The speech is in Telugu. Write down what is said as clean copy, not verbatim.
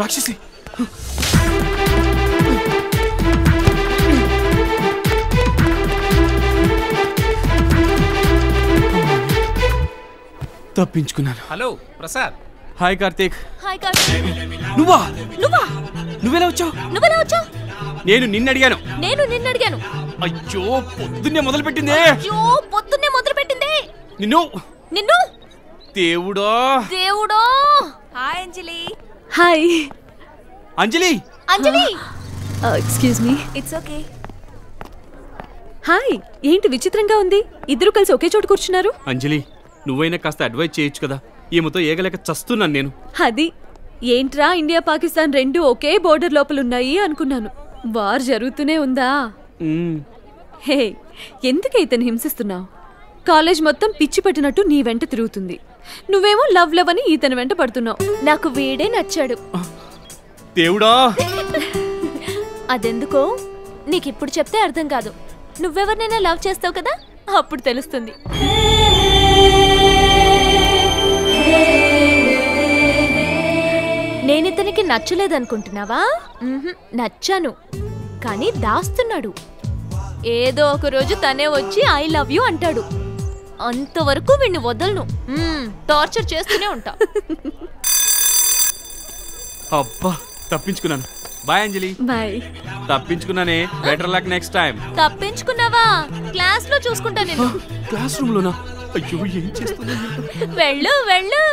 రాక్షసి తప్పించుకున్నాను. Hello Prasad. Hi Karthik. Hi Karthik. నువ్వా? నువ్వా? నువ్వెలా వచ్చావు? నువ్వెలా వచ్చావు? నేను నిన్ను అడిగాను. నేను నిన్ను అడిగాను. అయ్యో పొద్దున్నే మొదలు పెట్టిందే. అయ్యో పొద్దున్నే మొదలు పెట్టిందే. నిన్ను నిన్ను దేవుడా దేవుడా. Hi Anjali. Hi Anjali. Anjali excuse me. It's okay. Hi ఏంటి విచిత్రంగా ఉంది, ఇద్దరు కలిసి ఒకే చోట కూర్చున్నారు. అంజలి నువ్వైనా కాస్త అడ్వైజ్ చేయొచ్చు కదా, ఈమెతో ఏగలేక చస్తున్నాను నేను. అది ఏంట్రా ఇండియా పాకిస్తాన్ రెండు ఒకే బోర్డర్ లోపలున్నాయి అనుకున్నాను. వార్ జరుగుతూనే ఉందా? హే ఎందుకు ఇతను హింసిస్తున్నావు? కాలేజ్ మొత్తం పిచ్చి పట్టినట్టు నీ వెంట తిరుగుతుంది, నువ్వేమో లవ్ లవ్ అని ఇతని వెంట పడుతున్నావు. నాకు వీడే నచ్చాడు. దేవుడా అదెందుకో నీకిప్పుడు చెప్తే అర్థం కాదు. నువ్వెవరినైనా లవ్ చేస్తావు కదా, అప్పుడు తెలుస్తుంది. నేనితనికి నచ్చలేదనుకుంటున్నావా? నచ్చాను, కానీ దాస్తున్నాడు. ఏదో ఒక రోజు తనే వచ్చి ఐ లవ్ యూ అంటాడు. అంతవరకు వీణ్ణి వదలను. టార్చర్ చేస్తూనే ఉంటా. అబ్బా తప్పించుకున్నాను. బాయ్ అంజలి. బాయ్. తప్పించుకున్నానే, బెటర్ లక్ నెక్స్ట్ టైం. తప్పించుకున్నావా? క్లాస్ లో చూసుకుంటా నేను. క్లాస్ రూమ్ లోనా? అయ్యో ఏం చేస్తున్నా? వెళ్ళు వెళ్ళు.